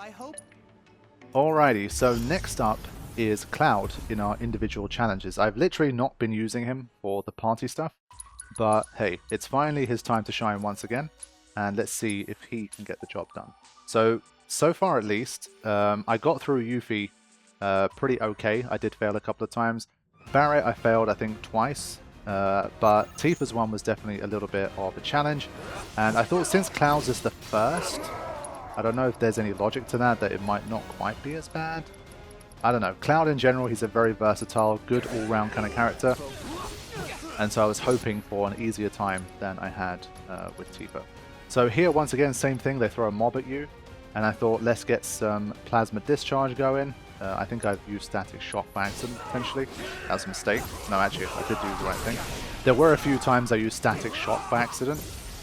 I hope. Alrighty, so next up is Cloud in our individual challenges. I've literally not been using him for the party stuff, but hey, it's finally his time to shine once again, and let's see if he can get the job done. So far at least, I got through Yuffie pretty okay. I did fail a couple of times. Barret I failed I think twice, but Tifa's one was definitely a little bit of a challenge, and I thought since Cloud's is the first, I don't know if there's any logic to that it might not quite be as bad. I don't know. Cloud in general, he's a very versatile, good all-round kind of character. And so I was hoping for an easier time than I had with Tifa. So here, once again, same thing. They throw a mob at you. And I thought, let's get some plasma discharge going. I think I've used static shock by accident, potentially. That was a mistake. No, actually, I did do the right thing. There were a few times I used static shock by accident.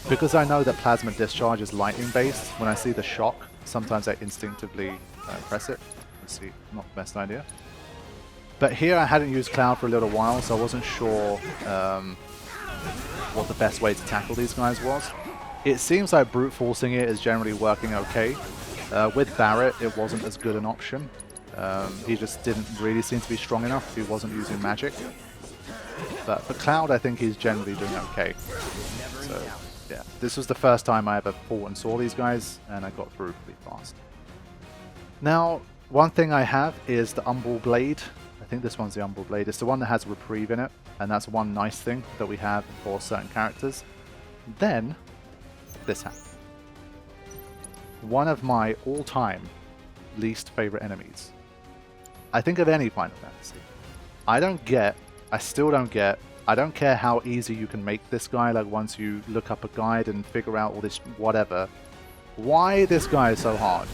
Because I know that plasma discharge is lightning-based, when I see the shock, sometimes I instinctively press it. Let's see, not the best idea. But here I hadn't used Cloud for a little while, so I wasn't sure what the best way to tackle these guys was. It seems like brute forcing it is generally working okay. With Barret, it wasn't as good an option. He just didn't really seem to be strong enough if he wasn't using magic. But for Cloud, I think he's generally doing okay. So, yeah, this was the first time I ever fought and saw these guys, and I got through pretty fast. Now, one thing I have is the Umbral Blade. I think this one's the Umbral Blade. It's the one that has Reprieve in it, and that's one nice thing that we have for certain characters. Then, this happened. One of my all-time least favorite enemies. I think of any Final Fantasy. I still don't get, I don't care how easy you can make this guy, like once you look up a guide and figure out all this whatever. Why this guy is so hard?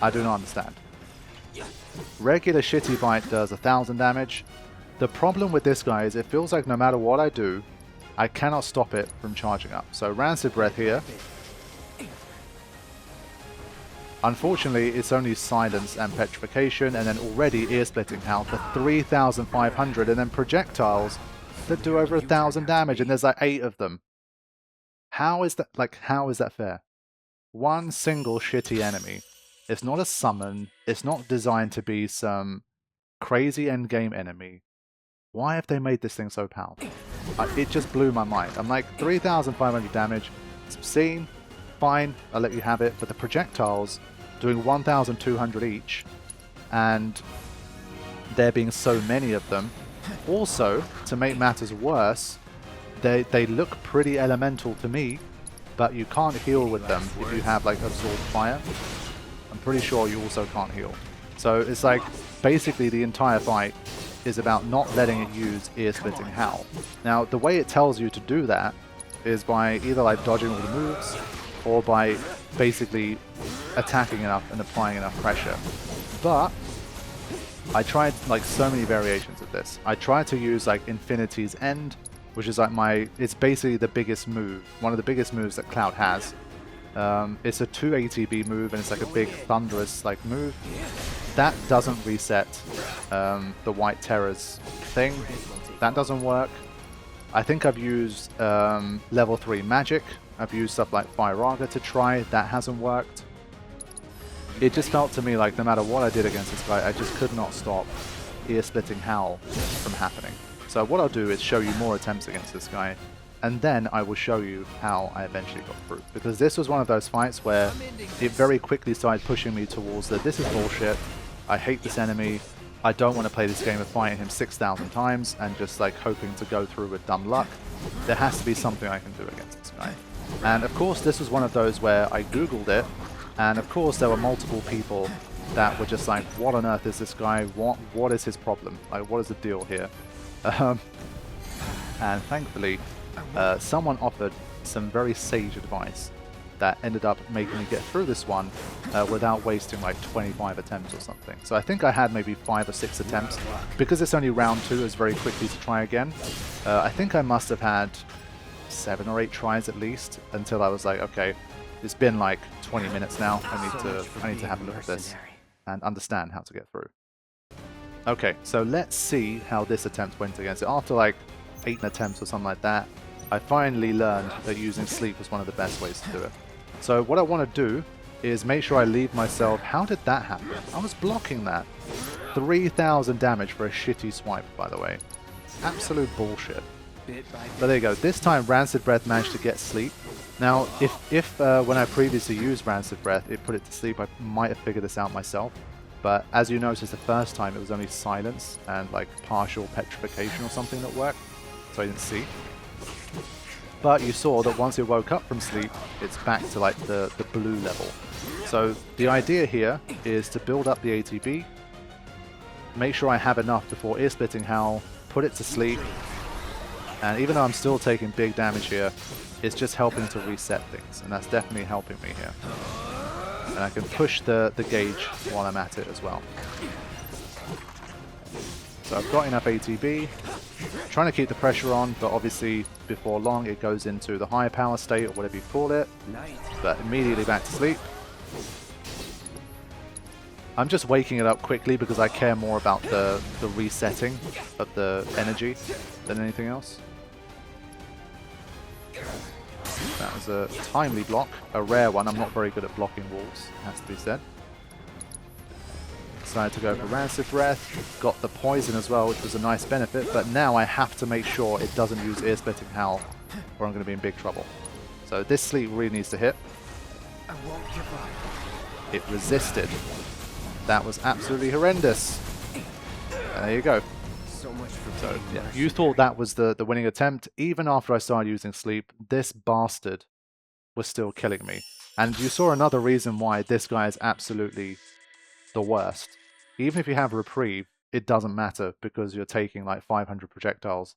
I do not understand. Regular shitty bite does 1000 damage. The problem with this guy is it feels like no matter what I do, I cannot stop it from charging up. So Rancid Breath here. Unfortunately, it's only Silence and Petrification, and then already Ear-Splitting Howl for 3500, and then projectiles that do over 1000 damage, and there's like 8 of them. How is that, how is that fair? One single shitty enemy. It's not a summon. It's not designed to be some crazy endgame enemy. Why have they made this thing so powerful? It just blew my mind. I'm like, 3500 damage. It's obscene. Fine, I'll let you have it. But the projectiles doing 1200 each, and there being so many of them. Also, to make matters worse, they look pretty elemental to me, but you can't heal with them if you have like Absorb Fire. I'm pretty sure you also can't heal. So it's like, basically the entire fight is about not letting it use Ear-Splitting Howl. Now, the way it tells you to do that is by either like dodging all the moves, or by basically attacking enough and applying enough pressure. But I tried like so many variations of this. I tried to use like Infinity's End, which is like it's basically the biggest move, one of the biggest moves that Cloud has. It's a 2 ATB move, and it's like a big thunderous like move. That doesn't reset the White Terror's thing. That doesn't work. I think I've used level 3 magic. I've used stuff like Firaga to try. That hasn't worked. It just felt to me like no matter what I did against this guy, I just could not stop Ear-Splitting Howl from happening. So what I'll do is show you more attempts against this guy, and then I will show you how I eventually got through. Because this was one of those fights where it very quickly started pushing me towards the this is bullshit, I hate this enemy, I don't want to play this game of fighting him 6,000 times and just like hoping to go through with dumb luck. There has to be something I can do against this guy. And of course this was one of those where I googled it, and of course there were multiple people that were just like, what on earth is this guy, what is his problem, like what is the deal here? And thankfully someone offered some very sage advice that ended up making me get through this one without wasting like 25 attempts or something. So I think I had maybe 5 or 6 attempts. Because it's only round 2, it was very quickly to try again. I think I must have had 7 or 8 tries at least, until I was like, okay, it's been like 20 minutes now, I need to have a look at this and understand how to get through. Okay, so let's see how this attempt went against it. After like 8 attempts or something like that, I finally learned that using sleep was one of the best ways to do it. So what I want to do is make sure I leave myself... How did that happen? I was blocking that. 3,000 damage for a shitty swipe, by the way. Absolute bullshit. But there you go. This time, Rancid Breath managed to get sleep. Now, if when I previously used Rancid Breath, it put it to sleep, I might have figured this out myself. But as you noticed the first time, it was only silence and like partial petrification or something that worked. So I didn't see. But you saw that once it woke up from sleep, it's back to like the blue level. So the idea here is to build up the ATB, make sure I have enough before ear-splitting howl, put it to sleep, and even though I'm still taking big damage here, it's just helping to reset things, and that's definitely helping me here. And I can push the gauge while I'm at it as well. So I've got enough ATB, trying to keep the pressure on, but obviously before long it goes into the higher power state or whatever you call it, but immediately back to sleep. I'm just waking it up quickly because I care more about the resetting of the energy than anything else. That was a timely block, a rare one. I'm not very good at blocking walls, it has to be said. Decided to go for Rancid Breath, got the poison as well, which was a nice benefit, but now I have to make sure it doesn't use ear-splitting howl or I'm going to be in big trouble. So this sleep really needs to hit. It resisted. That was absolutely horrendous. And there you go. So, yeah, you thought that was the winning attempt. Even after I started using sleep, this bastard was still killing me. And you saw another reason why this guy is absolutely the worst. Even if you have reprieve, it doesn't matter because you're taking like 500 projectiles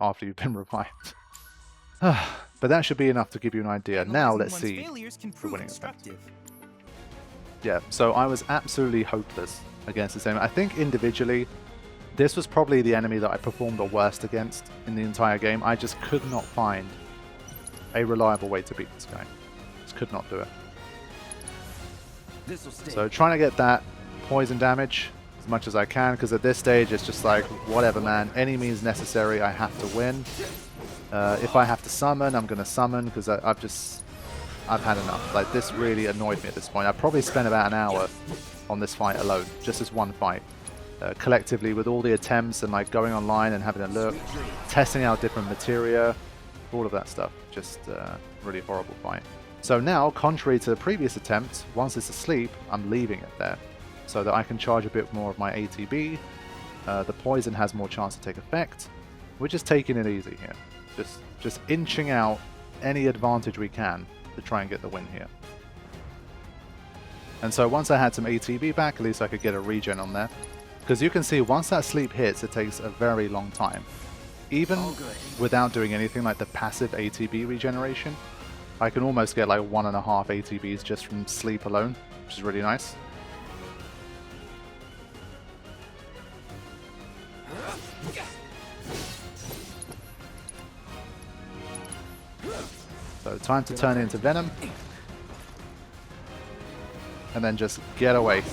after you've been revived. But that should be enough to give you an idea. Now let's see the winning attempt. Yeah, so I was absolutely hopeless against this enemy. I think individually, this was probably the enemy that I performed the worst against in the entire game. I just could not find a reliable way to beat this guy. Just could not do it. So trying to get that poison damage as much as I can, because at this stage it's just like, whatever man, any means necessary, I have to win. If I have to summon, I'm going to summon, because I've had enough. Like, this really annoyed me at this point. I probably spent about an hour on this fight alone, just this one fight. Collectively, with all the attempts and like going online and having a look, testing out different materia, all of that stuff. Just really horrible fight. So now, contrary to the previous attempt, once it's asleep, I'm leaving it there so that I can charge a bit more of my ATB. The poison has more chance to take effect. We're just taking it easy here. Just inching out any advantage we can to try and get the win here. And so once I had some ATB back, at least I could get a regen on there. Because you can see once that sleep hits, it takes a very long time. Even without doing anything like the passive ATB regeneration, I can almost get like 1.5 ATBs just from sleep alone, which is really nice. So time to turn it into Venom. And then just get away.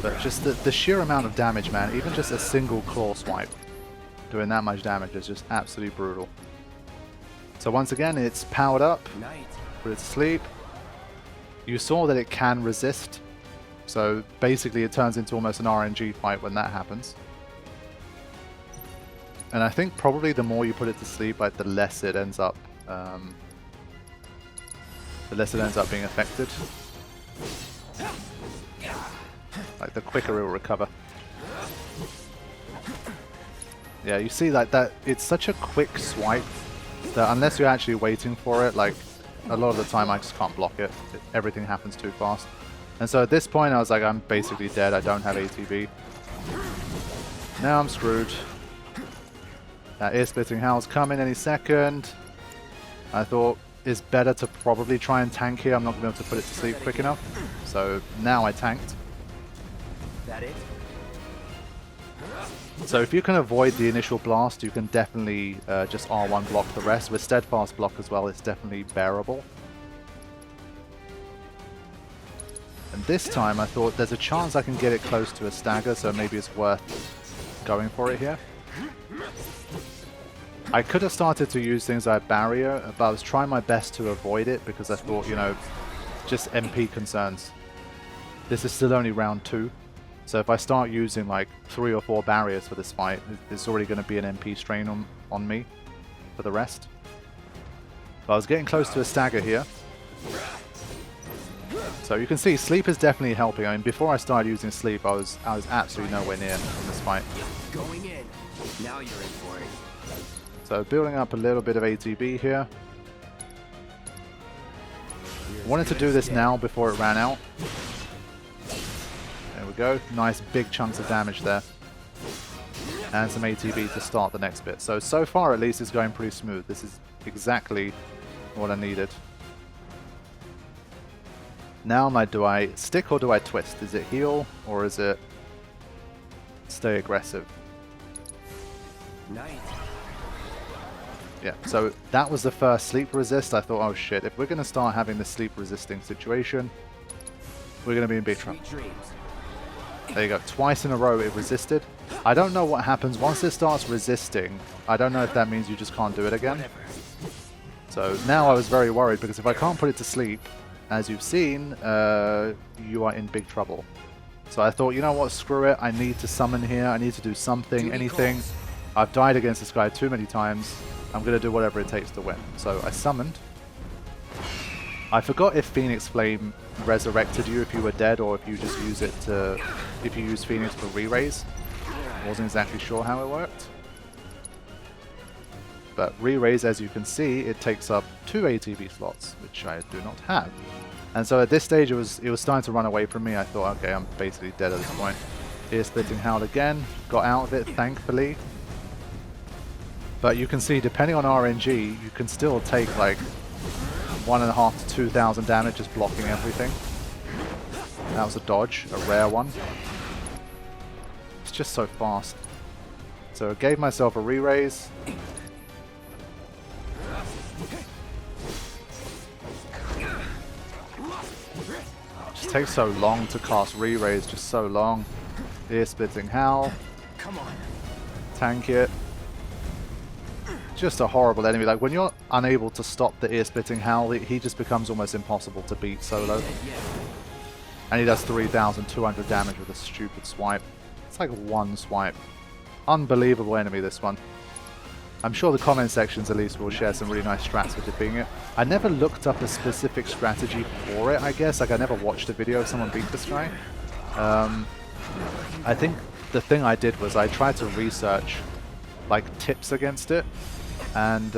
But just the sheer amount of damage, man, even just a single claw swipe doing that much damage is just absolutely brutal. So once again, it's powered up, put it to sleep. You saw that it can resist, so basically it turns into almost an RNG fight when that happens. And I think probably the more you put it to sleep, like the less it ends up being affected. Like the quicker it will recover. Yeah, you see like that, it's such a quick swipe that unless you're actually waiting for it, like a lot of the time I just can't block it. Everything happens too fast. And so at this point I was like, I'm basically dead, I don't have ATB. Now I'm screwed. That ear-splitting howl's coming any second. I thought it's better to probably try and tank here. I'm not going to be able to put it to sleep quick enough. So now I tanked. That it? So if you can avoid the initial blast, you can definitely just R1 block the rest. With steadfast block as well, it's definitely bearable. And this time I thought there's a chance I can get it close to a stagger, so maybe it's worth going for it here. I could have started to use things like barrier, but I was trying my best to avoid it because I thought, you know, just MP concerns. This is still only round 2, so if I start using like 3 or 4 barriers for this fight, it's already going to be an MP strain on me for the rest. But I was getting close to a stagger here. So you can see sleep is definitely helping. I mean, before I started using sleep, I was absolutely nowhere near in this fight. Going in. Now you're in for it. So building up a little bit of ATB here. Wanted to do this now before it ran out. There we go. Nice big chunks of damage there. And some ATB to start the next bit. So far at least it's going pretty smooth. This is exactly what I needed. Now I'm like, do I stick or do I twist? Is it heal or is it stay aggressive? Nice. Yeah, so that was the first sleep resist. I thought, oh shit, if we're going to start having the sleep resisting situation, we're going to be in big trouble. There you go, twice in a row it resisted. I don't know what happens once it starts resisting. I don't know if that means you just can't do it again. So now I was very worried because if I can't put it to sleep, as you've seen, you are in big trouble. So I thought, you know what, screw it, I need to summon here, I need to do something, anything. I've died against this guy too many times. I'm going to do whatever it takes to win. So I summoned. I forgot if Phoenix Flame resurrected you if you were dead or if you just use it to... if you use Phoenix for re-raise. I wasn't exactly sure how it worked. But re-raise, as you can see, it takes up 2 ATB slots, which I do not have. And so at this stage it was starting to run away from me. I thought, okay, I'm basically dead at this point. Ear-splitting howl again. Got out of it, thankfully. But you can see, depending on RNG, you can still take like 1,500 to 2,000 damage just blocking everything. That was a dodge, a rare one. It's just so fast. So I gave myself a re-raise. Just takes so long to cast re-raise, just so long. Ear-splitting howl. Come on. Tank it. Just a horrible enemy. Like when you're unable to stop the ear-splitting howl, he just becomes almost impossible to beat solo. And he does 3,200 damage with a stupid swipe. It's like one swipe. Unbelievable enemy, this one. I'm sure the comment sections at least will share some really nice strats for defeating it. I never looked up a specific strategy for it, I guess. Like I never watched a video of someone beat this guy. I think the thing I did was I tried to research like tips against it and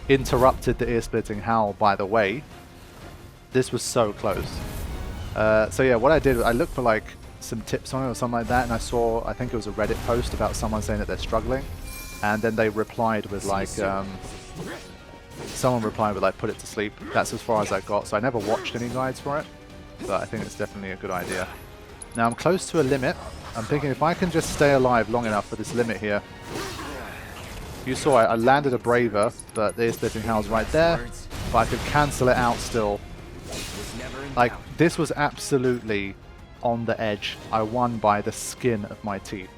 interrupted the ear-splitting howl, by the way. This was so close. So yeah, what I did, I looked for like some tips on it or something like that, and I saw, I think it was a Reddit post about someone saying that they're struggling, and then they replied with like, someone replied with like, put it to sleep. That's as far as I got, so I never watched any guides for it, but I think it's definitely a good idea. Now I'm close to a limit. I'm thinking if I can just stay alive long enough for this limit here. You saw I landed a Braver, but the ear-splitting howl's right there, but I could cancel it out still. Like, this was absolutely on the edge. I won by the skin of my teeth.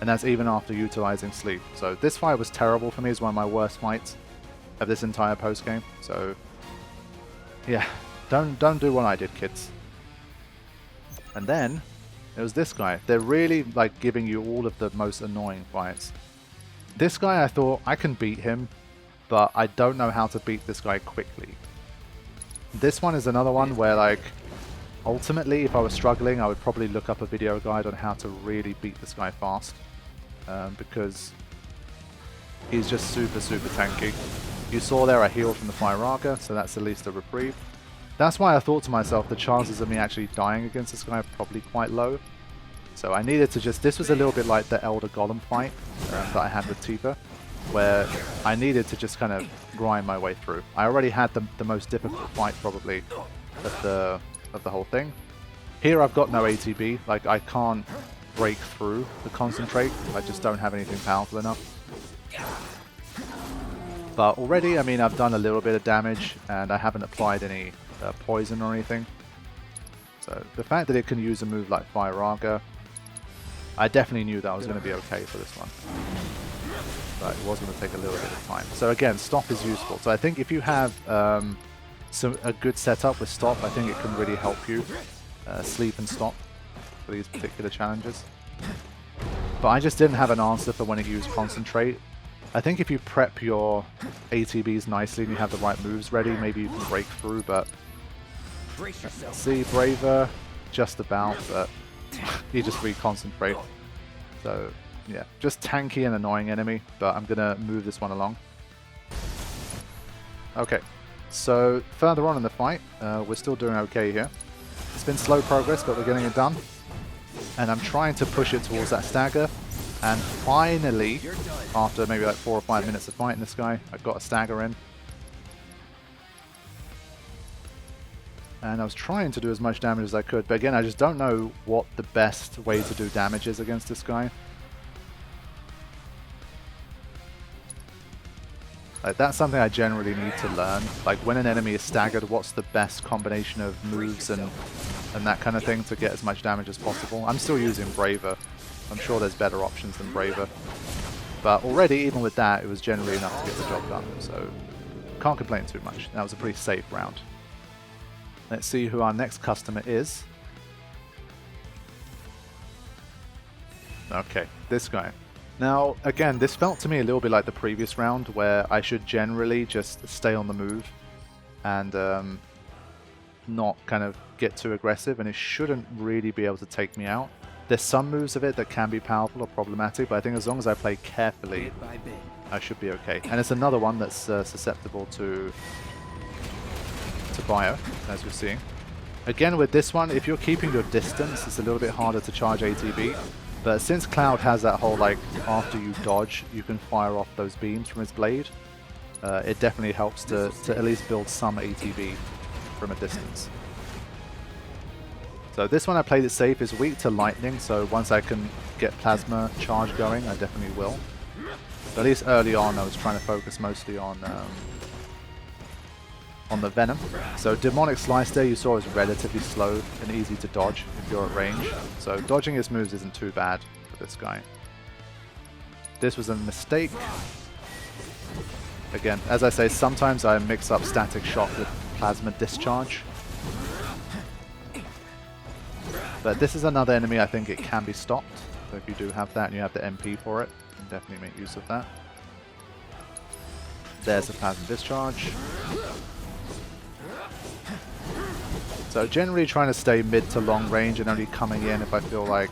And that's even after utilizing sleep. So this fight was terrible for me. It's one of my worst fights of this entire post-game. So, yeah. Don't do what I did, kids. And then, it was this guy. They're really, like, giving you all of the most annoying fights. This guy, I thought, I can beat him, but I don't know how to beat this guy quickly. This one is another one where, like, ultimately, if I was struggling, I would probably look up a video guide on how to really beat this guy fast. Because he's just super tanky. You saw there I healed from the Firaga, so that's at least a reprieve. That's why I thought to myself the chances of me actually dying against this guy are probably quite low. So I needed to just... This was a little bit like the Elder Golem fight that I had with Tifa, where I needed to just kind of grind my way through. I already had the most difficult fight probably of the whole thing. Here I've got no ATB, like I can't break through the concentrate, I just don't have anything powerful enough. But already, I mean, I've done a little bit of damage and I haven't applied any poison or anything. So the fact that it can use a move like Firaga, I definitely knew that I was going to be okay for this one. but it was going to take a little bit of time. So again, stop is useful. So I think if you have a good setup with stop, I think it can really help you sleep and stop for these particular challenges. But I just didn't have an answer for when to use concentrate. I think if you prep your ATBs nicely and you have the right moves ready, maybe you can break through, but let's see, Braver, just about, but you just reconcentrate. So yeah, just tanky and annoying enemy, but I'm gonna move this one along. Okay, so further on in the fight, we're still doing okay here. It's been slow progress, but we're getting it done. And I'm trying to push it towards that stagger. And finally, after maybe like 4 or 5 minutes of fighting this guy, I've got a stagger in. And I was trying to do as much damage as I could, but again, I just don't know what the best way to do damage is against this guy. Like, that's something I generally need to learn. Like, when an enemy is staggered, what's the best combination of moves and that kind of thing to get as much damage as possible. I'm still using Braver. I'm sure there's better options than Braver. But already, even with that, it was generally enough to get the job done. So, can't complain too much. That was a pretty safe round. Let's see who our next customer is. Okay, this guy. Now, again, this felt to me a little bit like the previous round, where I should generally just stay on the move and not kind of get too aggressive, and it shouldn't really be able to take me out. There's some moves of it that can be powerful or problematic, but I think as long as I play carefully, I should be okay. And it's another one that's susceptible to bio, as we're seeing. Again, with this one, if you're keeping your distance, it's a little bit harder to charge ATB. But since Cloud has that whole, like, after you dodge, you can fire off those beams from his blade, it definitely helps to at least build some ATB from a distance. So this one I played it safe, is weak to lightning, so once I can get plasma charge going, I definitely will. But at least early on, I was trying to focus mostly on the Venom. So Demonic Slice there you saw is relatively slow and easy to dodge if you're at range. So dodging his moves isn't too bad for this guy. This was a mistake. Again, as I say, sometimes I mix up Static Shock with Plasma Discharge. But this is another enemy I think it can be stopped. So if you do have that and you have the MP for it, you can definitely make use of that. There's a Plasma Discharge. So generally trying to stay mid to long range and only coming in if I feel like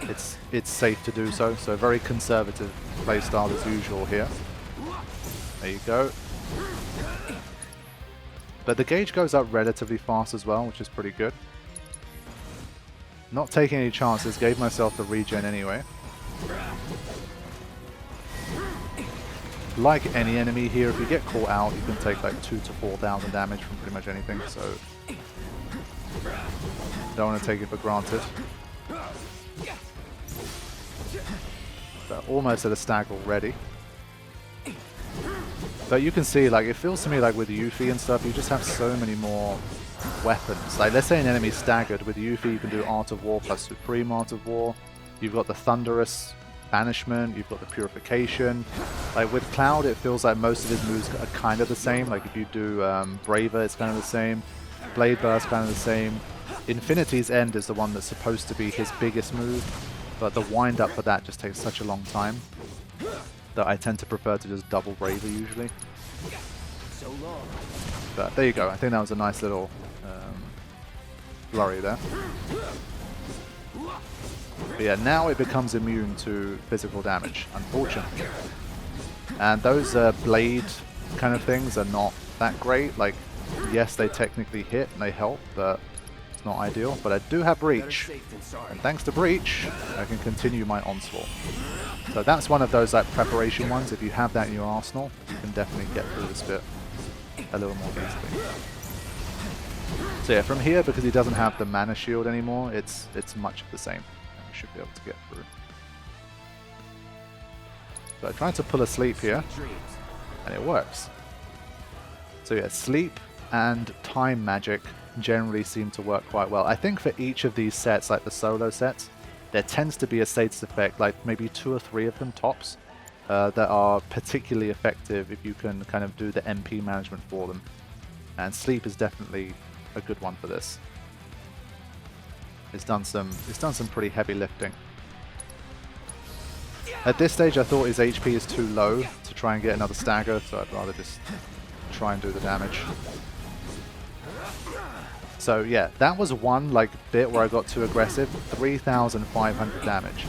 it's safe to do so. So very conservative playstyle as usual here. There you go. But the gauge goes up relatively fast as well, which is pretty good. Not taking any chances, gave myself the regen anyway. Like any enemy here, if you get caught out, you can take like 2,000 to 4,000 damage from pretty much anything, so don't want to take it for granted. But almost at a stag already. But you can see, like, it feels to me like with Yuffie and stuff, you just have so many more weapons. Like, let's say an enemy's staggered, with Yuffie you can do Art of War plus Supreme Art of War. You've got the Thunderous Banishment, you've got the Purification. Like with Cloud, it feels like most of his moves are kind of the same. Like if you do Braver, it's kind of the same. Blade Burst, kind of the same. Infinity's End is the one that's supposed to be his biggest move, but the wind up for that just takes such a long time that I tend to prefer to just double Braver usually. But there you go, I think that was a nice little flurry there. But yeah, now it becomes immune to physical damage, unfortunately. And those blade kind of things are not that great. Like, yes, they technically hit and they help, but it's not ideal. But I do have Breach, and thanks to Breach, I can continue my onslaught. So that's one of those like preparation ones. If you have that in your arsenal, you can definitely get through this bit a little more easily. So yeah, from here, because he doesn't have the mana shield anymore, it's much of the same. We should be able to get through. So I'm trying to pull a sleep here, and it works. So yeah, sleep and time magic generally seem to work quite well. I think for each of these sets, like the solo sets, there tends to be a status effect, like maybe 2 or 3 of them tops, that are particularly effective if you can kind of do the MP management for them. And sleep is definitely a good one for this. It's done some pretty heavy lifting. At this stage, I thought his HP is too low to try and get another stagger, so I'd rather just try and do the damage. So yeah, that was one like bit where I got too aggressive. 3,500 damage.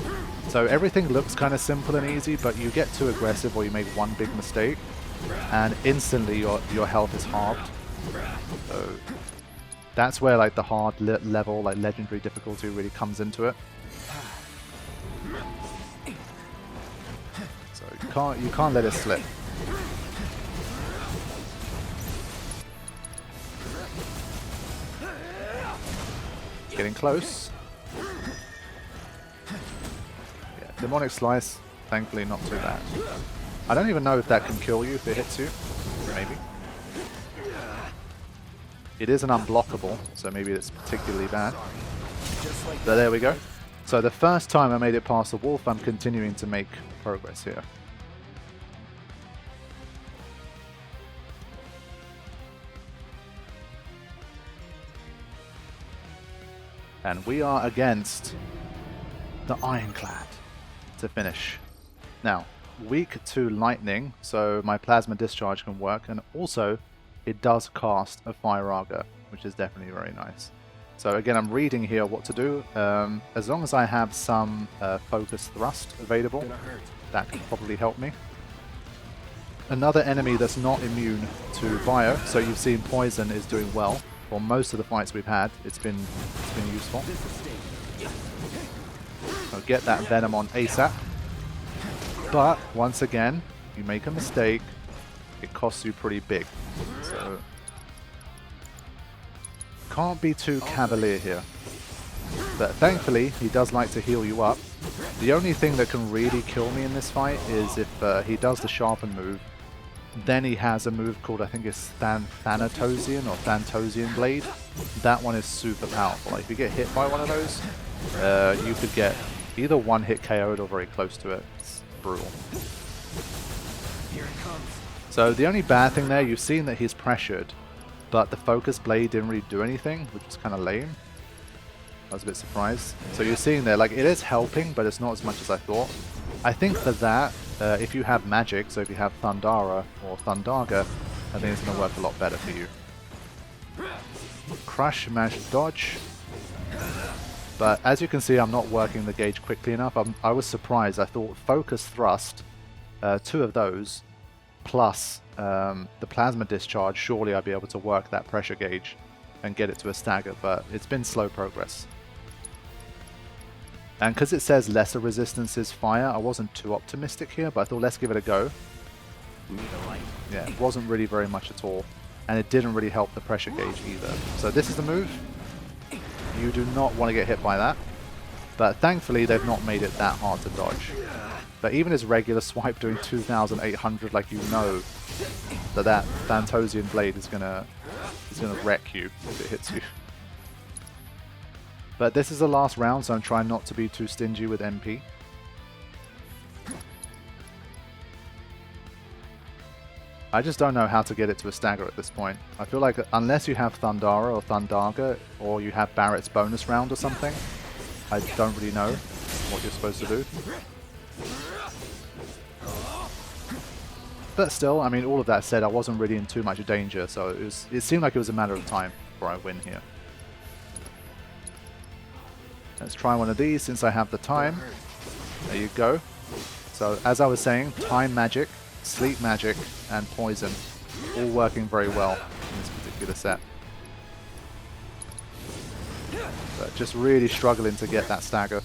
So everything looks kind of simple and easy, but you get too aggressive or you make one big mistake, and instantly your health is halved. So that's where like the hard level, like legendary difficulty, really comes into it. So you can't let it slip. Getting close. Yeah, demonic slice, thankfully not too bad. I don't even know if that can kill you if it hits you. Maybe. It is an unblockable, so maybe it's particularly bad. But there we go. So the first time I made it past the wolf, I'm continuing to make progress here. And we are against the Ironclad to finish. Now, weak to lightning, so my plasma discharge can work, and also it does cast a fire auger, which is definitely very nice. So again, I'm reading here what to do. As long as I have some focus thrust available, that can probably help me. Another enemy that's not immune to fire, so you've seen poison is doing well. For most of the fights we've had, it's been useful. So get that venom on ASAP. But once again, you make a mistake, it costs you pretty big. So can't be too cavalier here. But thankfully, he does like to heal you up. The only thing that can really kill me in this fight is if he does the sharpen move. Then he has a move called, I think it's Thanatosian or Thantosian Blade. That one is super powerful. Like if you get hit by one of those, you could get either one hit KO'd or very close to it. It's brutal. Here it comes. So the only bad thing there, you've seen that he's pressured, but the focus blade didn't really do anything, which is kind of lame. I was a bit surprised. So you're seeing there, like it is helping, but it's not as much as I thought. I think for that, if you have magic, so if you have Thundara or Thundaga, I think it's going to work a lot better for you. Crush, managed to dodge. But as you can see, I'm not working the gauge quickly enough. I was surprised. I thought focus thrust, 2 of those, plus the plasma discharge, surely I'd be able to work that pressure gauge and get it to a stagger, but it's been slow progress. And because it says lesser resistance is fire, I wasn't too optimistic here, but I thought let's give it a go. Yeah, it wasn't really very much at all. And it didn't really help the pressure gauge either. So this is the move. You do not want to get hit by that. But thankfully they've not made it that hard to dodge. But even his regular swipe doing 2,800, like you know that Thantosian Blade is gonna wreck you if it hits you. But this is the last round, so I'm trying not to be too stingy with MP. I just don't know how to get it to a stagger at this point. I feel like unless you have Thundara or Thundaga, or you have Barrett's bonus round or something, I don't really know what you're supposed to do. But still, I mean, all of that said, I wasn't really in too much danger, so it seemed like it was a matter of time before I win here. Let's try one of these since I have the time. There you go. So as I was saying, time magic, sleep magic, and poison all working very well in this particular set. But just really struggling to get that stagger.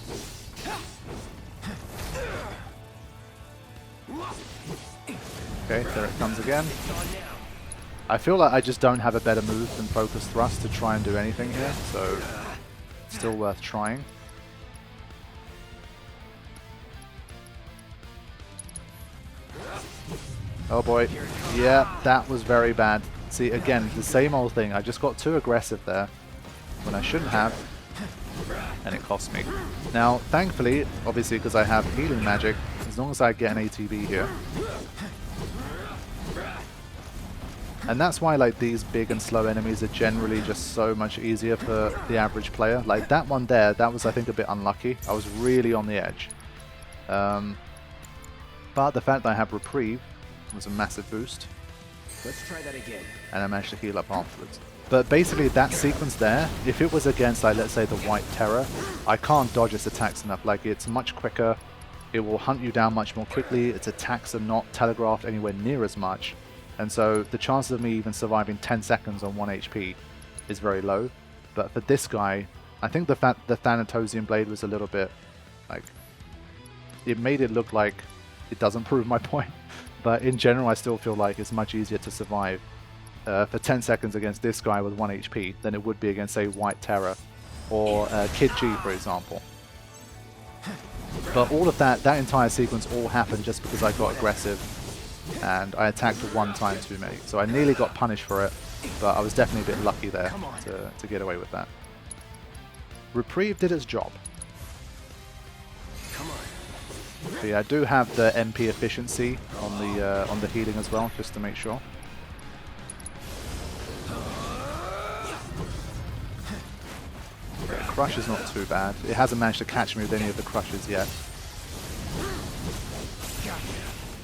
Okay, there it comes again. I feel like I just don't have a better move than focus thrust to try and do anything here, so still worth trying. Oh boy. Yeah, that was very bad. See, again, the same old thing. I just got too aggressive there when I shouldn't have, and it cost me. Now, thankfully, obviously because I have healing magic, As long as I get an ATB here. And that's why like these big and slow enemies are generally just so much easier for the average player. Like that one there, that was I think a bit unlucky. I was really on the edge. But the fact that I have Reprieve was a massive boost. Let's try that again. And I managed to heal up afterwards. But basically that sequence there, if it was against like let's say the White Terror, I can't dodge its attacks enough. Like it's much quicker, it will hunt you down much more quickly, its attacks are not telegraphed anywhere near as much. And so the chances of me even surviving 10 seconds on 1 HP is very low. But for this guy, I think the fact the Thanatosian Blade was a little bit like, it made it look like it doesn't prove my point. But in general, I still feel like it's much easier to survive for 10 seconds against this guy with 1 HP than it would be against, say, White Terror or Kid G, for example. But all of that entire sequence all happened just because I got aggressive and I attacked one time too many. So I nearly got punished for it, but I was definitely a bit lucky there to get away with that. Reprieve did its job. But yeah, I do have the MP efficiency on the healing as well, just to make sure. Okay, Crush is not too bad. It hasn't managed to catch me with any of the crushes yet.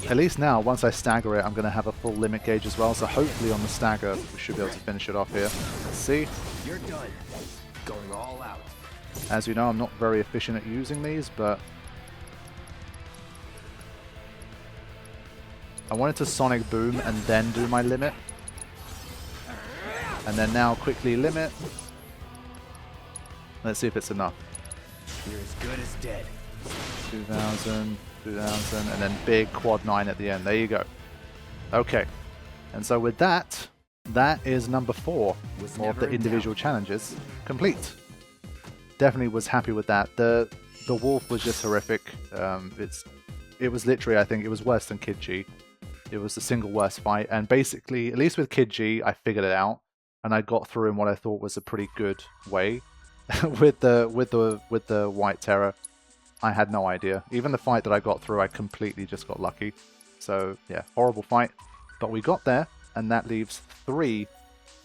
At least now, once I stagger it, I'm going to have a full limit gauge as well, so hopefully on the stagger, we should be able to finish it off here. Let's see. You're done. Going all out. As you know, I'm not very efficient at using these, but I wanted to Sonic Boom and then do my limit. And then now quickly limit. Let's see if it's enough. You're as good as dead. 2000, 2000, and then big quad 9 at the end. There you go. Okay. And so with that, that is number 4 of the individual challenges complete. Definitely was happy with that. The wolf was just horrific. It was literally, I think, it was worse than Kid G. It was the single worst fight, and basically, at least with Kid G, I figured it out, and I got through in what I thought was a pretty good way. with the White Terror, I had no idea. Even the fight that I got through, I completely just got lucky. So yeah, horrible fight, but we got there, and that leaves 3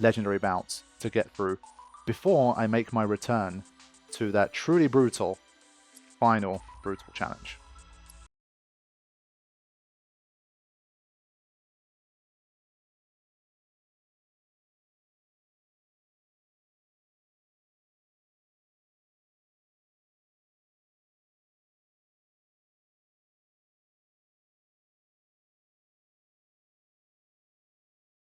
legendary bouts to get through before I make my return to that truly brutal final brutal challenge.